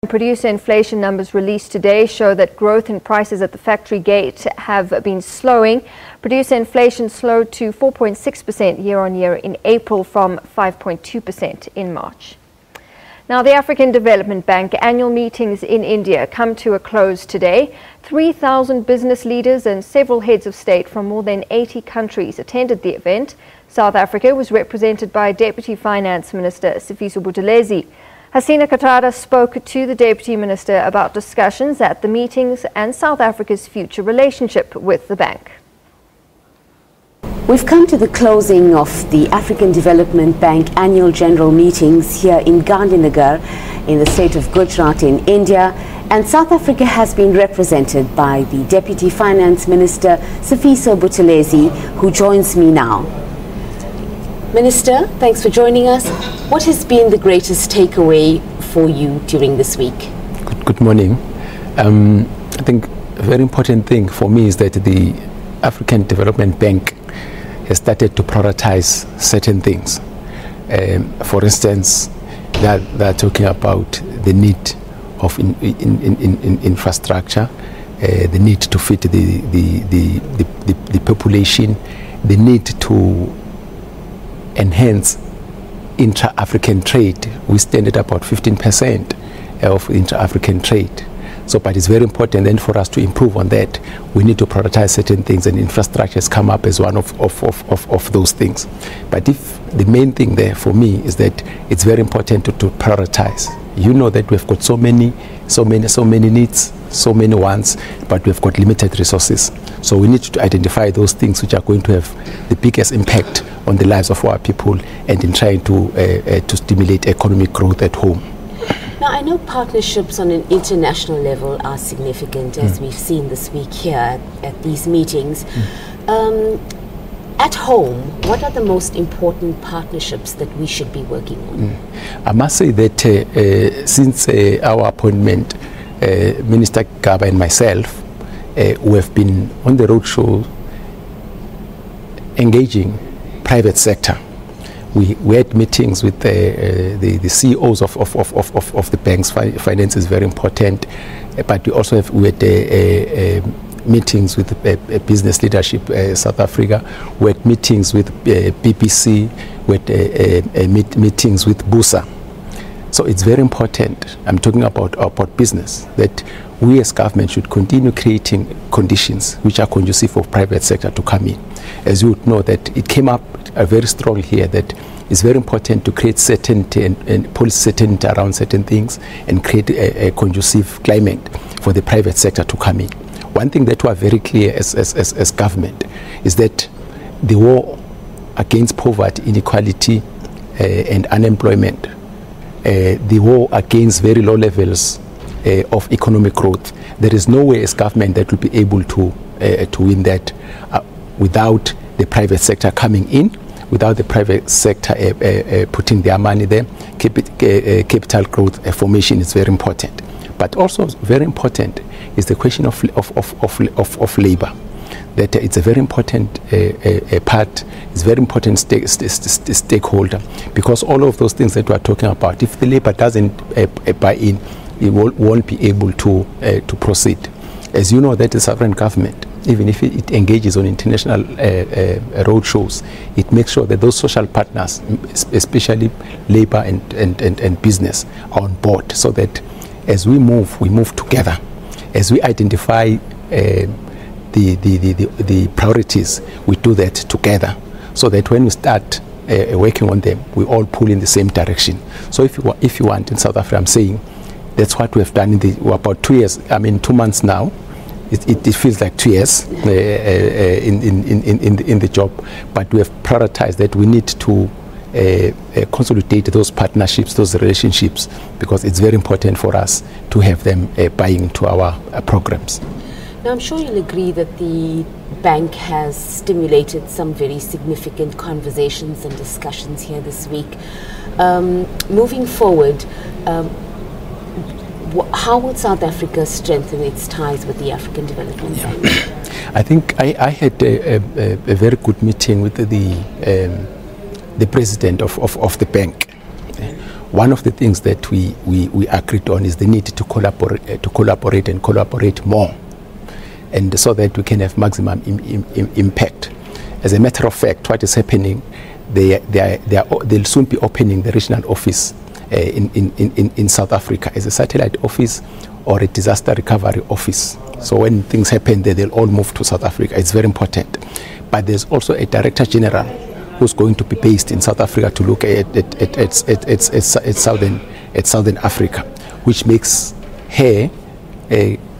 Producer inflation numbers released today show that growth in prices at the factory gate have been slowing. Producer inflation slowed to 4.6% year-on-year in April from 5.2% in March. Now, the African Development Bank annual meetings in India come to a close today. 3,000 business leaders and several heads of state from more than 80 countries attended the event. South Africa was represented by Deputy Finance Minister Sifiso Buthelezi. Hasina Kathrada spoke to the Deputy Minister about discussions at the meetings and South Africa's future relationship with the bank. We've come to the closing of the African Development Bank annual general meetings here in Gandhinagar in the state of Gujarat in India, and South Africa has been represented by the Deputy Finance Minister Sifiso Buthelezi, who joins me now. Minister, thanks for joining us. What has been the greatest takeaway for you during this week? Good morning. I think a very important thing for me is that the African Development Bank has started to prioritize certain things. For instance, they're talking about the need of infrastructure, the need to feed the population, the need to enhance intra-African trade. We stand at about 15% of intra-African trade. So, but it's very important then for us to improve on that. We need to prioritize certain things, and infrastructure has come up as one of those things. But if the main thing there for me is that it's very important to prioritize. You know that we've got so many needs, so many wants, but we've got limited resources. So we need to identify those things which are going to have the biggest impact on the lives of our people and in trying to stimulate economic growth at home. Now, I know partnerships on an international level are significant, as we've seen this week here at these meetings. At home, what are the most important partnerships that we should be working on? I must say that since our appointment, Minister Gaba and myself, we have been on the roadshow engaging private sector. We had meetings with the CEOs of the banks. Finance is very important, but we also had meetings with business leadership South Africa. We had meetings with BBC. We had meetings with BUSA. So it's very important. I'm talking about business, that we as government should continue creating conditions which are conducive for private sector to come in. As you would know, that it came up very strong here that it's very important to create certainty and policy certainty around certain things and create a conducive climate for the private sector to come in. One thing that we are very clear as government is that the war against poverty, inequality and unemployment, the war against very low levels of economic growth, there is no way as government that will be able to win that without the private sector coming in, without the private sector putting their money there. Capital growth formation is very important. But also very important is the question of labor. That it's a very important part, it's very important stakeholder, because all of those things that we are talking about, if the labor doesn't buy in, it won't be able to proceed. As you know, that the sovereign government, even if it engages on international road shows, it makes sure that those social partners, especially labor and business, are on board, so that as we move together. As we identify the priorities, we do that together, so that when we start working on them, we all pull in the same direction. So if you want, in South Africa, I'm saying that's what we have done in about 2 years. I mean, 2 months now. It feels like 2 years in the job, but we have prioritized that we need to consolidate those partnerships, those relationships, because it's very important for us to have them buying into our programs. Now, I'm sure you'll agree that the bank has stimulated some very significant conversations and discussions here this week. Moving forward, how would South Africa strengthen its ties with the African Development Bank? I think I had a very good meeting with the president of the bank, one of the things that we agreed on is the need to collaborate more, and so that we can have maximum impact. As a matter of fact, what is happening, they'll soon be opening the regional office in South Africa as a satellite office or a disaster recovery office. So when things happen there, they'll all move to South Africa. It's very important. But there's also a Director General who's going to be based in South Africa to look at Southern Africa, which makes her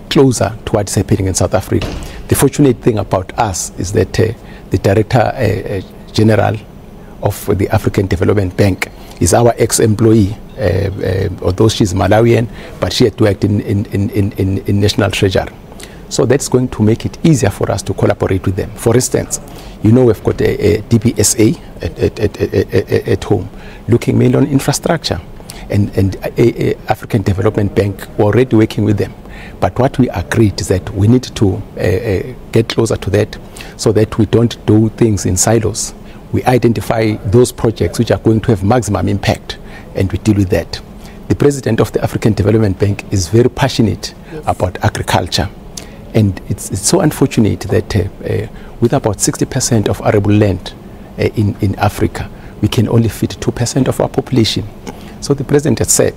closer to what's happening in South Africa. The fortunate thing about us is that the Director General of the African Development Bank is our ex-employee, although she's Malawian, but she had worked in National Treasury. So that's going to make it easier for us to collaborate with them. For instance, you know, we've got a DBSA at home, looking mainly on infrastructure, and African Development Bank, we're already working with them. But what we agreed is that we need to get closer to that, so that we don't do things in silos. We identify those projects which are going to have maximum impact, and we deal with that. The president of the African Development Bank is very passionate about agriculture. And it's so unfortunate that with about 60% of arable land in Africa, we can only feed 2% of our population. So the president has said,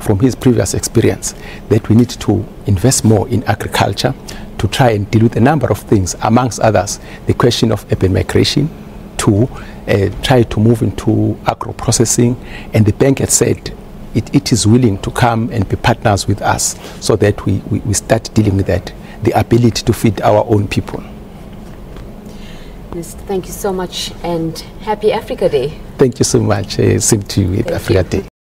from his previous experience, that we need to invest more in agriculture to try and deal with a number of things, amongst others, the question of urban migration, to try to move into agro-processing. And the bank has said it is willing to come and be partners with us so that we start dealing with that, the ability to feed our own people. Minister, thank you so much, and happy Africa Day. Thank you so much. Same to you with Africa Day.